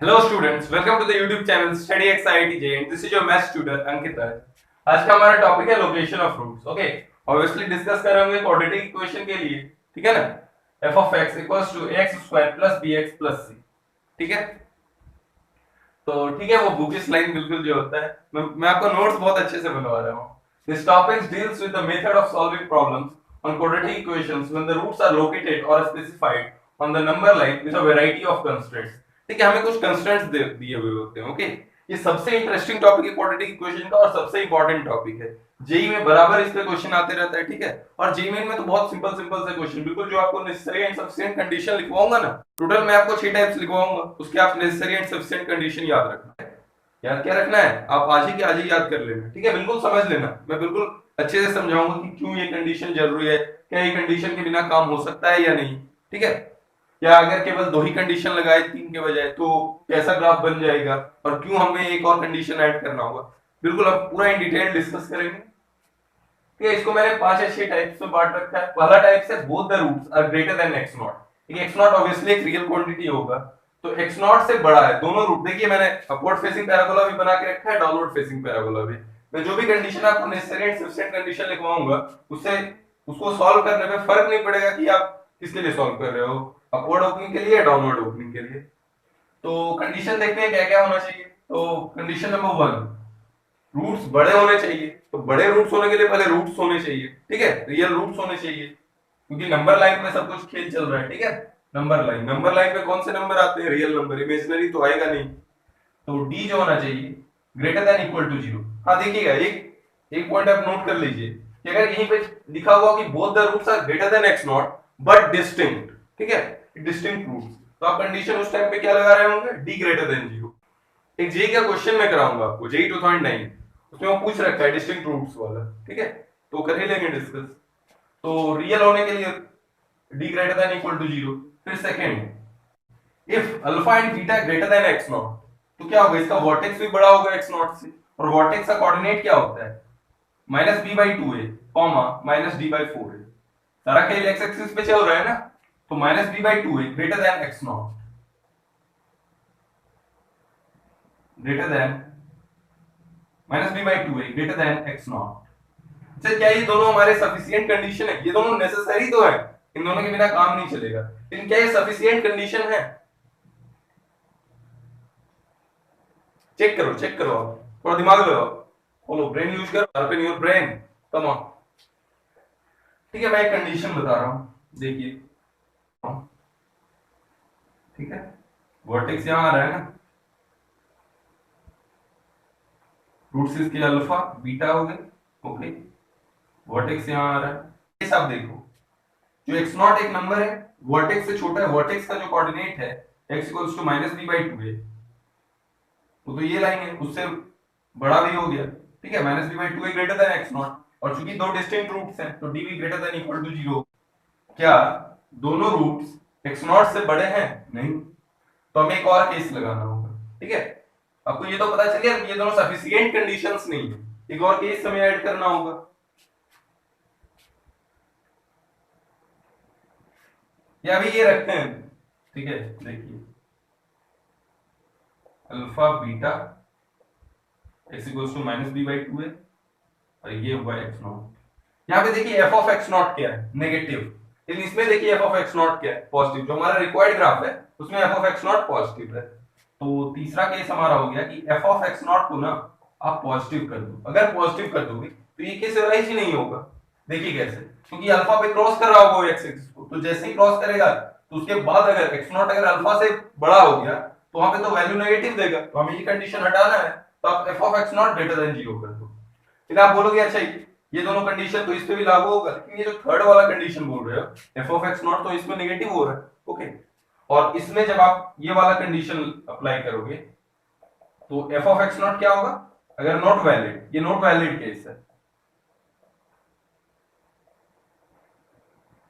Hello students, welcome to the YouTube channel Study X IIT J and this is your math tutor Ankit Raj. आज का हमारा topic है location of roots. Okay, obviously discuss कर रहे होंगे quadratic equation के लिए. ठीक है ना, f of x equals to ax square plus bx plus c. ठीक है, तो ठीक है, वो बुकिश लाइन बिल्कुल जो होता है, मैं आपको नोट्स बहुत अच्छे से बनवा रहा हूँ. This topic deals with the method of solving problems on quadratic equations when the roots are located or specified on the number line with a variety of constraints. ठीक है, हमें कुछ कंस्ट्रेंट्स दिए हुए होते हैं. ओके, ये सबसे इंटरेस्टिंग टॉपिक है क्वाड्रेटिक इक्वेशन का और सबसे इंपॉर्टेंट टॉपिक है. जेई में बराबर इस पे क्वेश्चन आते रहता है. ठीक है, और जेई में तो बहुत सिंपल सिंपल से क्वेश्चन, बिल्कुल जो आपको नेसेसरी एंड सफिशिएंट कंडीशन लिखवाऊंगा ना, टोटल मैं आपको 6 टाइप्स लिखवाऊंगा, उसके आप नेसेसरी एंड सफिशिएंट कंडीशन याद रखना है. याद क्या रखना है, आप आज ही के आज ही याद कर लेना. ठीक है, बिल्कुल समझ लेना, मैं बिल्कुल अच्छे से समझाऊंगा कि क्यों ये कंडीशन जरूरी है, क्या ये कंडीशन के बिना काम हो सकता है या नहीं. ठीक है, या अगर केवल दो ही कंडीशन लगाए 3 के बजाय तो कैसा ग्राफ बन जाएगा, और क्यों हमें एक और कंडीशन ऐड करना होगा, बिल्कुल अब पूरा इन डिटेल डिस्कस करेंगे. ठीक है, इसको मैंने 5 या 6 टाइप्स में बांट रखा है. पहला टाइप है both the roots are greater than x not. ठीक है, x नॉट ऑब्वियसली एक रियल क्वांटिटी होगा, तो x नॉट से बड़ा है दोनों रूट. देखिए मैंने अपवर्ड फेसिंग पैराबोला भी बना के रखा है, डाउनवर्ड फेसिंग पैराबोला भी. मैं जो भी कंडीशन आपको नेसेसरी एंड सफिशिएंट कंडीशन लिखवाऊंगा, उससे उसको सॉल्व करने में फर्क नहीं पड़ेगा कि आप किसके लिए सॉल्व कर रहे हो, अपवर्ड ओपनिंग के लिए या डाउनवर्ड ओपनिंग के लिए. तो कंडीशन देखते हैं क्या क्या होना चाहिए. तो कंडीशन नंबर 1, रूट्स बड़े होने चाहिए. तो बड़े रूट्स होने के लिए पहले रूट्स होने चाहिए. ठीक है, रियल रूट्स होने चाहिए, क्योंकि नंबर लाइन में सब कुछ खेल चल रहा है. ठीक है, नंबर लाइन में कौन से नंबर आते हैं, रियल नंबर, इमेजिनरी तो आएगा नहीं. तो डी जो होना चाहिए ग्रेटर देन इक्वल टू 0. हाँ देखिएगा, एक पॉइंट आप नोट कर लीजिए कि अगर यहीं पे लिखा हुआ कि both the roots are greater than x not but distinct, ठीक है, डिस्टिंक्ट रूट्स, तो आप कंडीशन उस टाइम पे क्या लगा रहे होंगे, d ग्रेटर देन 0. एक जेई का क्वेश्चन मैं कराऊंगा आपको, जेई 2009, उसमें वो पूछ रखा है डिस्टिंक्ट रूट्स वाला. ठीक है, तो कर ही लेंगे डिस्कस. तो रियल होने के लिए d greater than equal to 0. फिर second, if alpha and beta greater than x not, तो क्या होगा, इसका वर्टेक्स भी बड़ा होगा x नॉट से, और वर्टेक्स का कोऑर्डिनेट क्या होता है, -b/2 है कॉमा -d/4 है. सारा खेल x एक्सिस पे चल रहा है ना, तो -b/2 है greater than x not, greater than -b/2 है ग्रेटर देन x नॉट. अच्छा, क्या ये दोनों हमारे सफिशिएंट कंडीशन है, ये दोनों नेसेसरी तो है, इन दोनों के बिना काम नहीं चलेगा, लेकिन क्या ये सफिशिएंट कंडीशन है, चेक करो आप, थोड़ा दिमाग लगाओ, बोलो ब्रेन यूज करो, sharpen your brain, come on. ठीक है, मैं एक कंडीशन बता रहा हूं, देखिए. ठीक है, वर्टेक्स यहां आ रहा है ना, रूट्स इसके अल्फा बीटा हो गए. ओके, वर्टेक्स यहां आ रहा है. ये सब देखो, जो x नॉट एक नंबर है, वर्टेक्स से छोटा है, वर्टेक्स का जो कोऑर्डिनेट है x इक्वल्स टू -b/2 है, तो ये लाइन है, उससे बड़ा भी हो गया. ठीक है, -b/2 है ग्रेटर देन x नॉट, और चूंकि दो डिस्टिंक्ट रूट्स हैं तो d भी ग्रेटर देन इक्वल टू 0. क्या दोनों रूट्स x नॉट से बड़े हैं, नहीं, तो हमें एक और केस लगाना होगा. ठीक है, आपको ये तो पता चल गया कि ये दोनों सफिशिएंट कंडीशंस नहीं है, एक और केस हमें ऐड करना होगा. या अभी ये रखते हैं. ठीक है, देखिए alpha beta x equals to -b/2 है, और ये हुआ x नॉट. यहाँ पे देखिए f ऑफ x नॉट क्या है, नेगेटिव, लेकिन इसमें देखिए f ऑफ x नॉट क्या है, पॉजिटिव. जो हमारा रिक्वायर्ड ग्राफ है उसमें f of x not positive है. तो तीसरा केस हमारा हो गया कि f ऑफ x नॉट को ना आप पॉजिटिव कर दो. अगर पॉजिटिव कर दोगे तो ये केस राइज ही नहीं होगा. देखिए कैसे, क्योंकि अल्फा पे क्रॉस कर रहा होगा x एक्सिस को, तो जैसे ही क्रॉस करेगा तो उसके बाद अगर x नॉट अगर अल्फा से बड़ा हो गया तो वहां पे तो वैल्यू नेगेटिव देगा, तो हमें ये कंडीशन हटाना है, तो आप f of x not greater than 0 कर दो. फिर आप बोलोगे अच्छा ये दोनों कंडीशन तो इस पे भी लागू होगा, लेकिन ये जो थर्ड वाला कंडीशन बोल रहे हो f ऑफ x नॉट, तो इसमें नेगेटिव हो रहा है. ओके, और इसमें जब आप ये वाला कंडीशन अप्लाई करोगे तो f ऑफ x नॉट क्या होगा, अगर नॉट वैलिड, ये नॉट वैलिड केस है,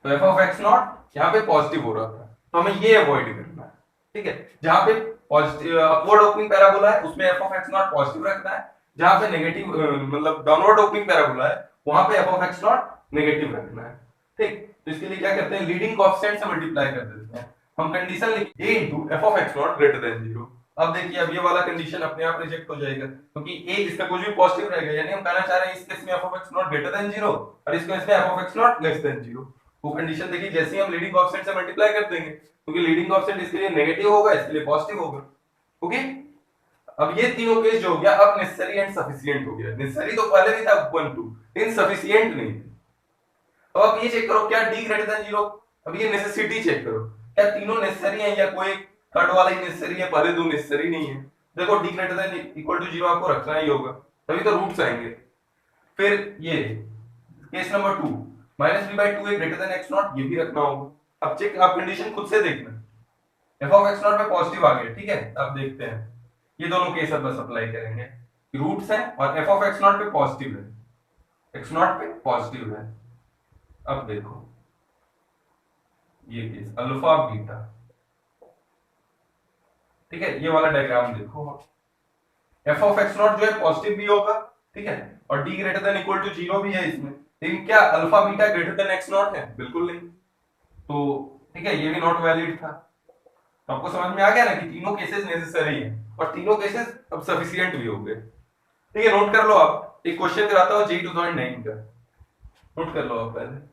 तो f ऑफ x नॉट यहाँ पे पॉजिटिव हो रहा था, तो हमें ये अवॉइड करना है. ठीक है, जहां पे पॉजिटिव अपवर्ड ओपनिंग पैराबोला है उसमें f of x not positive रखना है, जहां पे नेगेटिव मतलब डाउनवर्ड ओपनिंग पैराबोला है वहां पे f of x not negative रखना है. ठीक, तो इसके लिए क्या करते हैं, लीडिंग कोएफिशिएंट से मल्टीप्लाई कर देते हैं. हम कंडीशन लिख a f of x not greater than 0, अब देखिए अब ये वाला कंडीशन अपने आप रिजेक्ट हो जाएगा क्योंकि ए इसका कुछ भी पॉजिटिव रहेगा, यानी हम कहना चाह रहे हैं इस केस में f of x not greater than 0 और इस केस में f of x not less than 0। वो कंडीशन देखिए जैसे ही हम लीडिंग कोएफिशिएंट से मल्टीप्लाई कर देंगे क्योंकि लीडिंग कोएफिशिएंट इसके लिए नेगेटिव होगा, इसके लिए पॉजिटिव होगा। ओके, अब ये तीनों केस जो हो गया, अब नेसेसरी एंड सफिशिएंट हो गया। नेसेसरी तो पहले भी था 1 2, इनसफिशिएंट नहीं। अब आप ये चेक करो क्या d ग्रेटर देन 0, अब ये नेसेसिटी चेक करो क्या तीनों नेसेसरी हैं या कोई थर्ड वाला ही नेसेसरी है, पहले दो नेसेसरी नहीं है। देखो d greater than equal to 0 आपको रखना ही होगा, तभी तो रूट्स आएंगे। फिर ये case number 2 -b/2 greater than x not, ये भी रखना होगा। अब चेक, आप कंडीशन खुद से देखना, f of x नॉट में पॉजिटिव आ गया, ठीक है। अब देखते हैं ये दोनों केस अब बस अप्लाई करेंगे, रूट्स हैं और f of x नॉट पे पॉजिटिव है, x नॉट पे पॉजिटिव है। अब देखो ये केस अल्फा बीटा, ठीक है, ये वाला डायग्राम देखो, f of x नॉट जो है पॉजिटिव भी होगा, ठीक है, और d greater than equal to 0 भी है इसमें, लेकिन क्या alpha beta greater than x not है? बिल्कुल नहीं। तो ठीक है, ये भी नॉट वैलिड था। तो आपको समझ में आ गया ना कि तीनों केसेस नेसेसरी हैं और तीनों केसेस अब सफिशिएंट भी हो गए। ठीक है, नोट कर लो आप, एक क्वेश्चन कराता हूं जेई 2009 का, नोट कर लो आप पहले।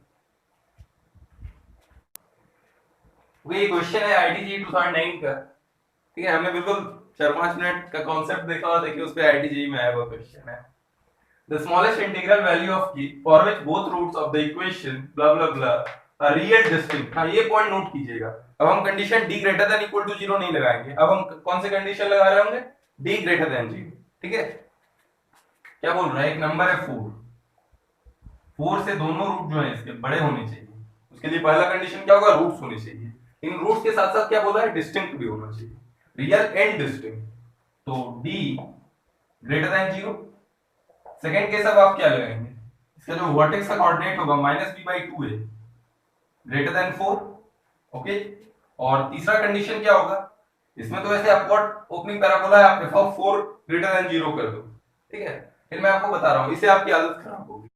ये क्वेश्चन है आईटी जेई 2009 का, ठीक है। हमने बिल्कुल 4-5 मिनट का कॉन्सेप्ट देखा और देखिए उस पे आईटी जेई में आया हुआ क्वेश्चन है। The smallest integral value of k for which both roots of the equation blah blah blah are real distinct। हाँ, ये पॉइंट नोट कीजिएगा। अब हम condition d greater than equal to 0 नहीं लगाएंगे, अब हम कौन से कंडीशन लगा रहे होंगे? d ग्रेटर देन 0, ठीक है। क्या बोल रहा है, एक नंबर है 4, 4 से दोनों रूट जो है इसके बड़े होने चाहिए। उसके लिए पहला कंडीशन क्या होगा? रूट्स होने चाहिए। इन रूट्स के साथ साथ क्या बोला है? डिस्टिंक्ट भी होना चाहिए, रियल एंड डिस्टिंक्ट। तो d greater then 0। Second case अब आप क्या लगाएंगे? इसका जो वर्टेक्स का कोऑर्डिनेट होगा -b/2 है ग्रेटर देन 4, ओके। और तीसरा कंडीशन क्या होगा? इसमें तो वैसे अपवर्ड ओपनिंग पैराबोला है, आप f of 4 ग्रेटर देन 0 कर दो, ठीक है। फिर मैं आपको बता रहा हूं, इससे आपकी हालत खराब होगी,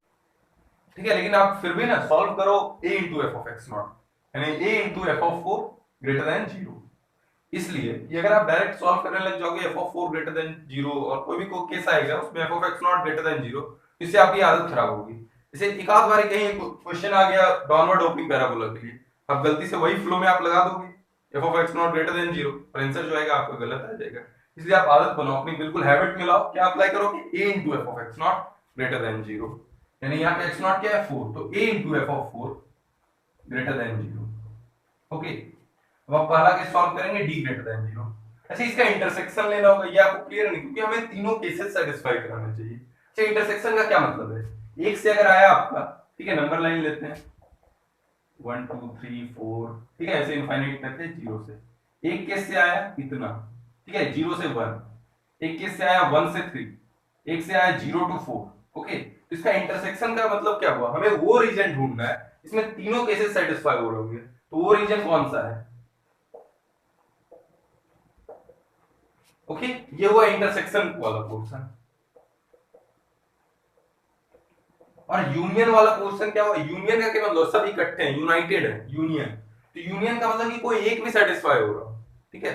ठीक है। लेकिन आप फिर भी ना सॉल्व करो a into f of x not, यानी a into f of 4 greater then 0। इसलिए ये अगर आप डायरेक्ट सॉल्व करने लग जाओगे f of 4 ग्रेटर देन 0 और कोई भी केस आएगा उसमें f of x not greater than 0, इससे आपकी आदत खराब होगी। जैसे एक आध बार कहीं क्वेश्चन आ गया डाउनवर्ड ओपनिंग पैराबोला के लिए, अब गलती से वही फ्लो में आप लगा दोगे f of x not greater than 0 और आंसर जो आएगा आपका गलत आ जाएगा। इसलिए आप आदत बनाओ, अपनी बिल्कुल हैबिट में लाओ, क्या अप्लाई करोगे? a into f of x not greater than 0, यानी यहाँ पे x नॉट क्या है? 4, तो a into f of 4 greater then 0, okay. अब आप पहला केस सॉल्व करेंगे d ग्रेटर देन 0। अच्छा, इसका इंटरसेक्शन लेना होगा, ये आपको क्लियर नहीं, क्योंकि हमें तीनों केसेस सेटिस्फाई कराना चाहिए। अच्छा, इंटरसेक्शन का क्या मतलब है? एक से अगर आया आपका, ठीक है, नंबर लाइन लेते हैं 1 2 3 4, ठीक है, ऐसे इनफाइनाइट तक है 0 से। एक केस से आया इतना, ठीक है, 0 से 1, एक केस से आया 1 से 3, एक से आया 0 to 4, ओके। तो इसका इंटरसेक्शन का मतलब क्या हुआ? हमें वो रीजन ढूंढना है इसमें तीनों केसेस सेटिस्फाई हो रहे होंगे, तो वो रीजन कौन सा है? ओके, ये हुआ इंटरसेक्शन वाला पोर्शन। और यूनियन वाला पोर्शन क्या हुआ? यूनियन का क्या मतलब? सब इकट्ठे हैं, यूनाइटेड है, यूनियन। तो यूनियन का मतलब कि कोई एक भी सेटिस्फाई हो रहा, ठीक है।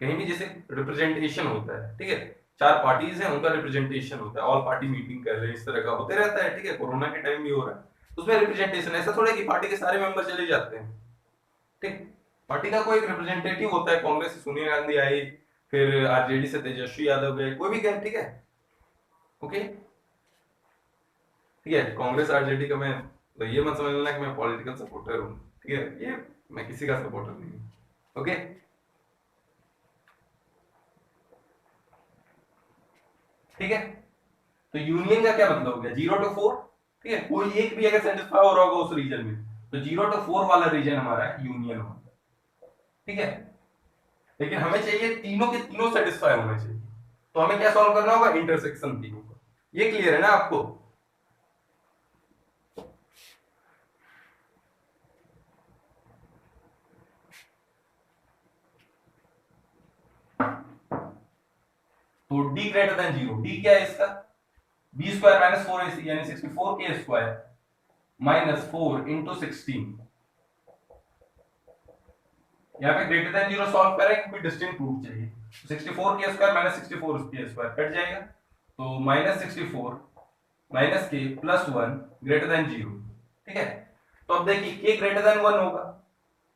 कहीं भी जैसे रिप्रेजेंटेशन होता है, ठीक है, 4 पार्टीज हैं, उनका रिप्रेजेंटेशन होता है, ऑल पार्टी मीटिंग कर रहे हैं, इस तरह का होते रहता है, ठीक है। कोरोना के टाइम भी हो रहा है, उसमें रिप्रेजेंटेशन ऐसा थोड़ा कि पार्टी के सारे मेंबर चले जाते हैं, ठीक। पार्टी का कोई एक रिप्रेजेंटेटिव होता है, कांग्रेस से सोनिया गांधी आई, फिर आरजेडी से तेजस्वी यादव गए, कोई भी गए, ठीक है, ओके। ठीक है, कांग्रेस आरजेडी का मैं तो ये मत समझ लेना कि मैं पॉलिटिकल सपोर्टर हूँ, ठीक है, ये मैं किसी का सपोर्टर नहीं हूँ, ओके। ठीक है, तो यूनियन का क्या मतलब हो गया? 0 to 4, ठीक है, कोई एक भी अगर सेटिस्फाई हो रहा होगा उस रीजन में, तो 0 to 4 वाला रीजन हमारा यूनियन होगा, ठीक है। लेकिन हमें चाहिए तीनों के तीनों सेटिस्फाई होने चाहिए, तो हमें क्या सॉल्व करना होगा? इंटरसेक्शन तीनों का। ये क्लियर है ना आपको? तो d ग्रेटर देन 0, d क्या है इसका? b स्क्वायर माइनस 4ac यानी 64k स्क्वायर माइनस 4 इंटू 16, यहाँ पे ग्रेटर देन जीरो सॉल्व करें क्योंकि डिस्टिंक्ट रूट चाहिए। 64 के स्क्वायर माइनस 64 के स्क्वायर कट जाएगा, तो माइनस 64 माइनस के प्लस 1 ग्रेटर देन जीरो। ठीक है, तो अब देखिए के ग्रेटर देन 1 होगा,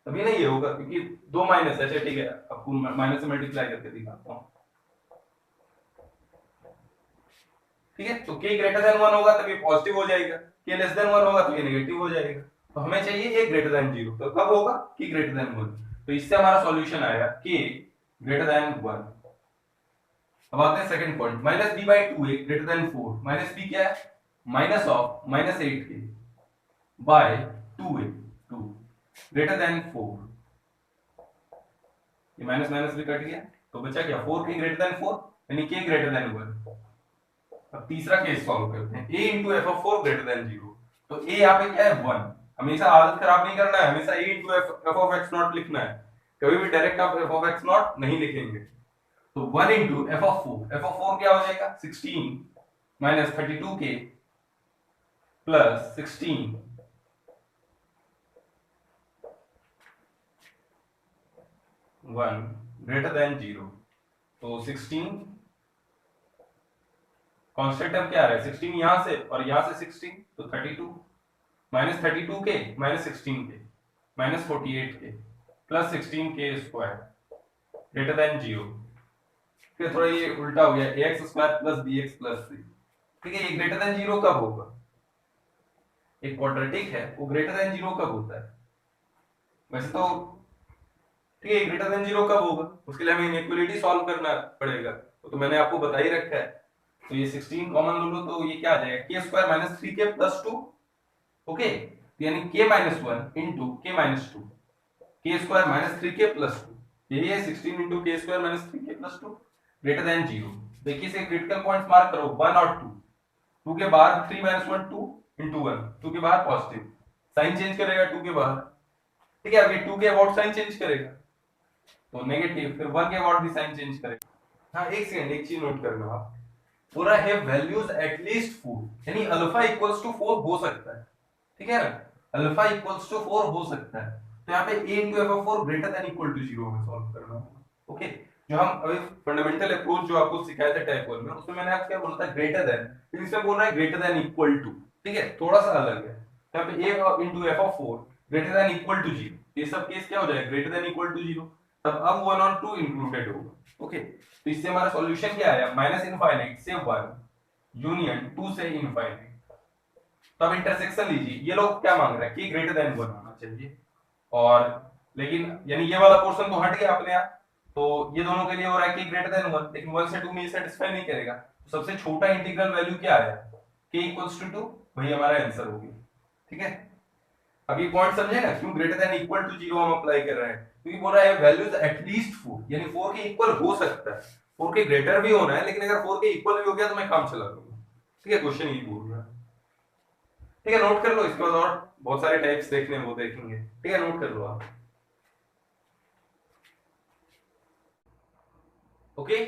तभी नहीं ये होगा क्योंकि दो माइनस है। अच्छा ठीक है, आपको माइनस से मल्टीप्लाई करके दिखाता हूँ। ठीक है, तो के ग्रेटर देन 1 होगा तभी पॉजिटिव हो जाएगा, के लेस देन 1 होगा तो ये नेगेटिव हो जाएगा। तो हमें चाहिए ए ग्रेटर देन जीरो, तो कब होगा के ग्रेटर देन 1। तो इससे हमारा सॉल्यूशन आया के ग्रेटर देन 1। अब आते हैं second point, minus b by two a greater than 4। Minus b क्या है, माइनस ऑफ माइनस 8 के बाय 2a 2 ग्रेटर देन 4। ये माइनस माइनस भी कट गया, तो बचा क्या 4 के ग्रेटर देन 4 यानी के ग्रेटर देन 1। अब तीसरा केस सॉल्व करते हैं, a into f of 4 greater than 0। तो a यहाँ पे क्या है 1। हमेशा आदत खराब नहीं करना है, हमेशा a into f of x not लिखना है, कभी भी डायरेक्ट आप f of x नॉट नहीं लिखेंगे। तो 1 into f of 4 क्या हो जाएगा 16 minus 32k plus 16 1 greater than 0। तो 16 कांस्टेंट टर्म क्या आ रहा है 16 यहां से और यहां से 16, तो 32 माइनस 32 के माइनस 16 के माइनस 48 के प्लस 16 के स्क्वायर ग्रेटर देन 0। फिर थोड़ा ये उल्टा हो गया ax square plus bx plus c। ठीक है, ये ग्रेटर देन 0 कब होगा, एक क्वाड्रेटिक है वो ग्रेटर देन 0 कब होता है वैसे तो। ठीक है, ग्रेटर देन 0 कब होगा, उसके लिए हमें इनइक्वालिटी सॉल्व करना पड़ेगा, तो मैंने आपको बता ही रखा है। तो ये 16 कॉमन ले लो तो ये क्या आ जाएगा के square minus 3k plus 2। Okay, यानी k माइनस 1 इंटू के माइनस 2 के स्क्वायर माइनस 3k प्लस 2, यही है 16 इंटू के square minus 3k plus 2 greater than 0। देखिए इसे क्रिटिकल पॉइंट्स मार्क करो 1 और 2। 2 के बाहर 3 माइनस 1 2 इंटू 1, 2 के बाहर पॉजिटिव साइन चेंज करेगा 2 के बाहर। ठीक है, अब ये 2 के अबाउट साइन चेंज करेगा तो नेगेटिव, फिर 1 के अबाउट भी साइन चेंज करेगा। हाँ एक सेकंड, एक चीज नोट करना आप, पूरा है वैल्यूज एटलीस्ट 4 यानी अल्फा इक्वल्स टू 4 हो सकता है। ठीक है ना, अल्फा इक्वल्स टू 4 हो सकता है, तो यहाँ पे a into f of 4 greater than equal to 0 हमें सॉल्व करना होगा। ओके, जो हम अभी फंडामेंटल अप्रोच जो आपको सिखाया था टाइप 1 में, उसमें मैंने आपको क्या बोला था ग्रेटर देन, फिर इसमें बोल रहा है ग्रेटर देन इक्वल टू। ठीक है, थोड़ा सा अलग है, यहाँ पे a into f of 4 greater than equal to 0, ये सब केस क्या हो जाएगा ग्रेटर देन इक्वल टू 0, तब अब 1 और 2 इंक्लूडेड होगा। ओके, तो इससे हमारा सॉल्यूशन क्या आया माइनस इनफाइनाइट से 1 यूनियन 2 से इनफाइनाइट। तो अब इंटरसेक्शन लीजिए, ये लोग क्या मांग रहे हैं कि ग्रेटर देन 1 होना चाहिए, और लेकिन यानी ये वाला पोर्शन तो हट गया अपने आप, तो ये दोनों के लिए हो रहा है कि ग्रेटर देन 1, लेकिन 1 से 2 में ये सेटिस्फाई नहीं करेगा, तो सबसे छोटा इंटीग्रल वैल्यू क्या आया k इक्वल्स टू 2, वही हमारा आंसर हो गया। ठीक है, अब ये पॉइंट समझे ना क्यों ग्रेटर देन इक्वल टू 0 हम अप्लाई कर रहे हैं, क्योंकि बोल रहा है वैल्यूज एटलीस्ट 4 यानी 4 के इक्वल हो सकता है, 4 के ग्रेटर भी होना है, लेकिन अगर 4 के इक्वल भी हो गया तो मैं काम चला लूंगा। ठीक है, क्वेश्चन यही बोल रहा है। ठीक है, नोट कर लो, इसके बाद और बहुत सारे टाइप्स देखने हैं वो देखेंगे। ठीक है, नोट कर लो आप। Okay,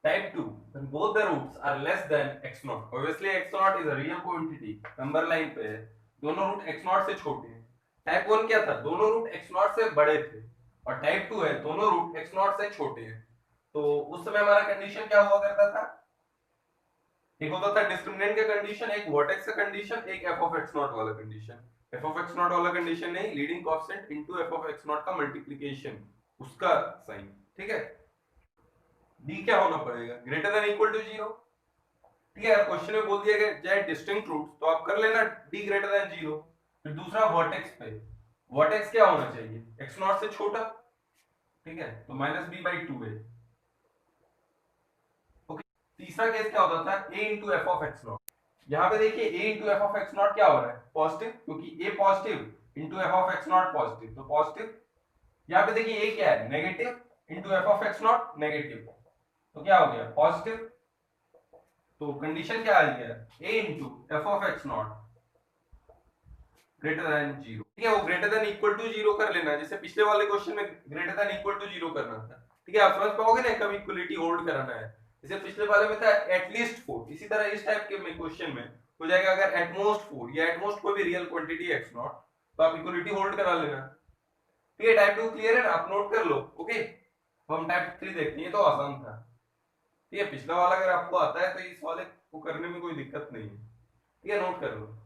type 2 when both the roots are less than x0, obviously x0 is a real quantity, number line पे है, दोनों रूट x0 से छोटे हैं। टाइप 1 क्या था, दोनों रूट x0 से बड़े थे, और टाइप 2 है दोनों रूट x0 से छोटे हैं। तो उस समय हमारा कंडीशन क्या हुआ करता था, एक होता था डिस्क्रिमिनेंट का कंडीशन, एक वर्टेक्स का कंडीशन, एक f of x0 वाला कंडीशन। f of x0 वाला कंडीशन नहीं, leading coefficient into f of x0 का मल्टीप्लिकेशन, उसका साइन। ठीक है, d क्या होना पड़ेगा ग्रेटर देन इक्वल टू 0। ठीक है, अगर क्वेश्चन में बोल दिया गया जाए डिस्टिंक्ट रूट्स तो आप कर लेना d ग्रेटर देन 0। फिर दूसरा वर्टेक्स पे, वर्टेक्स क्या होना चाहिए x0 से छोटा। ठीक है, तो -b/2a। तीसरा केस क्या होता था a into f of x0। यहाँ पे देखिए a into f of x0 क्या हो रहा है पॉजिटिव, क्योंकि a positive into f of x0 positive, तो पॉजिटिव। यहाँ पे देखिए a क्या है negative into f of x0 negative, तो क्या हो गया पॉजिटिव। तो कंडीशन क्या आ गया a into f of x0 greater than 0। ठीक है, वो ग्रेटर देन इक्वल टू 0 कर लेना, जैसे पिछले वाले क्वेश्चन में ग्रेटर देन इक्वल टू 0 करना था। ठीक है, आप समझ पाओगे ना कब इक्वलिटी होल्ड कराना है, जैसे पिछले वाले में था एटलीस्ट 4, इसी तरह इस टाइप के में क्वेश्चन में हो जाएगा अगर एटमोस्ट 4 या एटमोस्ट कोई भी रियल क्वांटिटी x0, तो आप इक्वलिटी होल्ड करा लेना। ठीक है, टाइप 2 क्लियर है ना, आप नोट कर लो। ओके, अब हम टाइप 3 देखते हैं, ये तो आसान था। ठीक है, पिछला वाला अगर आपको आता है तो इस वाले को करने में कोई दिक्कत नहीं है। ठीक है, नोट कर लो।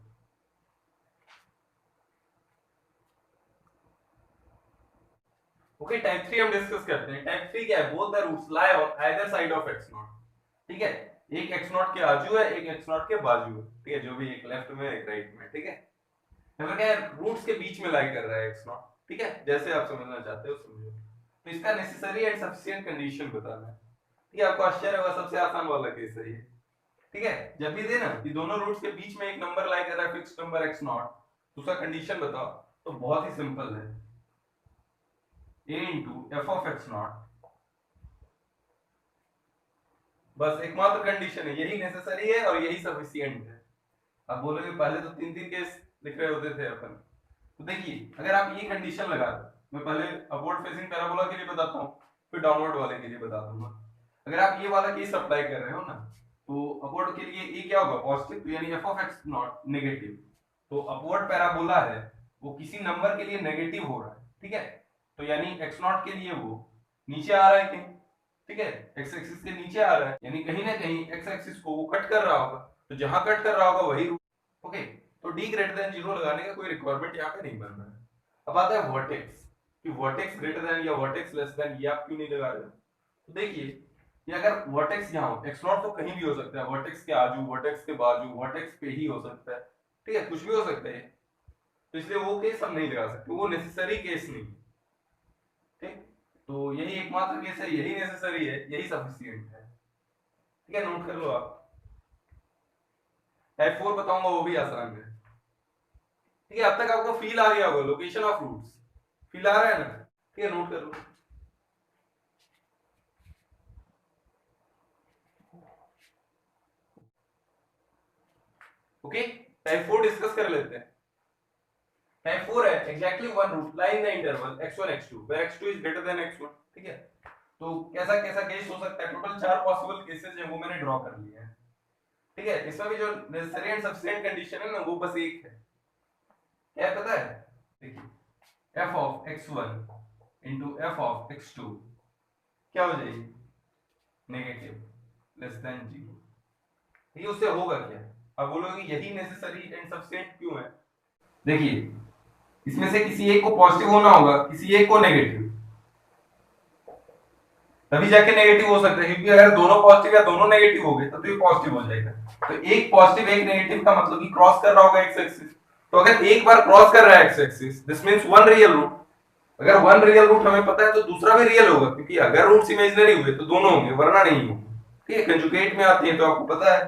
ओके, टाइप 3 हम डिस्कस करते हैं। टाइप 3 क्या है? Both the roots lie on either side of x not. ठीक है, एक x नॉट के आजू है, एक x नॉट के बाजू है। ठीक है, जो भी एक लेफ्ट में एक राइट में। ठीक है, यहाँ क्या है, रूट्स के बीच में लाई कर रहा है x नॉट। ठीक है, जैसे आप समझना चाहते हो समझो। तो इसका नेसेसरी एंड सफिशिएंट कंडीशन बताना है। ठीक है, आपको आश्चर्य होगा, सबसे आसान वाला केस है ये। ठीक है, जब भी दे ना कि दोनों रूट्स के बीच में एक नंबर लाई कर रहा है, फिक्स्ड नंबर x नॉट, तो उसका कंडीशन बताओ। तो बहुत ही सिंपल है, a into f of x not. बस एकमात्र कंडीशन है, यही नेसेसरी है और यही सफिशिएंट है। अब बोलोगे पहले तो तीन तीन केस लिख रहे होते थे अपन। तो देखिए, अगर आप ये कंडीशन लगा दो, मैं पहले अपवर्ड फेसिंग पैराबोला के लिए बताता हूँ, फिर डाउनवर्ड वाले के लिए बता दूंगा। अगर आप ये वाला केस अप्लाई कर रहे हो ना, तो अपवर्ड के लिए ये क्या होगा? पॉजिटिव, तो यानी F of x not negative. तो अपवर्ड पैराबोला है वो किसी नंबर के लिए नेगेटिव हो रहा है। ठीक है, तो यानी एक्स नॉट के लिए वो नीचे आ रहा है कहीं। ठीक है, एक्स एक्सिस के नीचे आ रहा है, यानी कहीं ना कहीं एक्स एक्सिस को वो कट कर रहा होगा। तो जहां कट कर रहा होगा वही। ओके, तो डी ग्रेटर देन 0 लगाने का कोई रिक्वायरमेंट यहाँ पे नहीं बन रहा है। अब आता है वर्टेक्स, कि वर्टेक्स ग्रेटर देन या वर्टेक्स लेस देन, ये आप क्यों नहीं लगा रहे हो? तो देखिए, ये अगर वर्टेक्स यहाँ हो, एक्स नॉट तो कहीं भी हो सकता है, वर्टेक्स के आजू, वर्टेक्स के बाजू, वर्टेक्स पे ही हो सकता है। ठीक है, कुछ भी हो सकता है, तो इसलिए वो केस हम नहीं लगा सकते, वो नेसेसरी केस नहीं। ठीक, तो यही एकमात्र केस है, यही नेसेसरी है, यही सफिशिएंट है। ठीक है, नोट कर लो आप। टाइप 4 बताऊंगा, वो भी आसान है। ठीक है, अब तक आपको फील आ गया होगा, लोकेशन ऑफ रूट्स फील आ रहा है ना? ठीक है, नोट कर लो। ओके, टाइप 4 डिस्कस कर लेते हैं। टाइप 4 है exactly one root lie in the interval x1 x2 where x2 is greater than x1। ठीक है, तो कैसा कैसा केस हो सकता है? टोटल 4 पॉसिबल केसेस हैं, वो मैंने ड्रॉ कर लिए हैं। ठीक है, इसमें भी जो नेसेसरी एंड सफिशिएंट कंडीशन है ना, वो बस एक है। क्या है पता है? देखिए, f of x1 into f of x2 क्या हो जाएगी? Negative less than 0। ये उससे होगा क्या? अब बोलोगे यही नेसेसरी एंड सफिशिएंट क्यों है? देखिए, इसमें से किसी एक को पॉजिटिव होना होगा, किसी एक को नेगेटिव, तभी जाके नेगेटिव हो सकता है। क्योंकि अगर दोनों पॉजिटिव या दोनों नेगेटिव हो गए तो ये पॉजिटिव हो जाएगा। तो एक पॉजिटिव एक नेगेटिव का मतलब कि क्रॉस कर रहा होगा एक्स एक्सिस। तो अगर एक बार क्रॉस कर रहा है x axis, this means one real root. अगर वन रियल रूट हमें पता है तो दूसरा भी रियल होगा, क्योंकि अगर रूट्स इमेजिनरी हुए तो दोनों होंगे, वरना नहीं होंगे। ठीक है, कंजुगेट में आती है तो आपको पता है।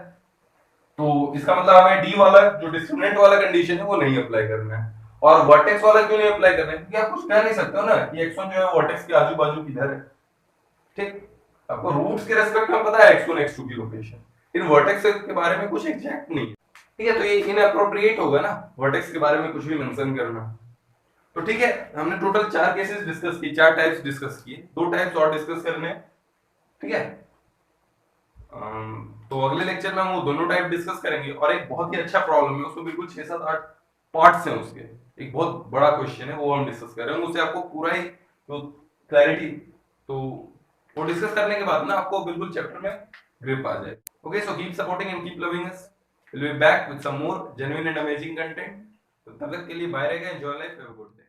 तो इसका मतलब हमें डी वाला जो डिस्क्रिमिनेंट वाला कंडीशन है वो नहीं अप्लाई करना है। और वर्टेक्स वाला क्यों नहीं अप्लाई करना है? क्योंकि आप कुछ कह नहीं सकते हो ना कि x1 जो है वर्टेक्स के आजू बाजू किधर है। ठीक, आपको रूट्स के रेस्पेक्ट में पता है x1 x2 की लोकेशन, इन वर्टेक्स के बारे में कुछ एग्जैक्ट नहीं है। ठीक है, तो ये इनअप्रोप्रिएट होगा ना वर्टेक्स के बारे में कुछ भी मेंशन करना। तो ठीक है, हमने टोटल 4 केसेस डिस्कस किए, 4 टाइप्स डिस्कस किए, 2 टाइप्स और डिस्कस करने हैं। ठीक है, तो अगले लेक्चर में हम वो दोनों टाइप डिस्कस करेंगे। और एक बहुत ही अच्छा प्रॉब्लम है, उसमें बिल्कुल 6 7 8 पार्ट्स हैं उसके, एक बहुत बड़ा क्वेश्चन है, वो हम डिस्कस करेंगे। उससे आपको पूरा ही तो क्लैरिटी, तो वो डिस्कस करने के बाद ना आपको बिल्कुल चैप्टर में ग्रिप आ जाए। Okay, so keep supporting and keep loving us. Will be back with some more genuine and amazing content. तो तब तक के लिए बाय रहेगा, enjoy life, have a good day.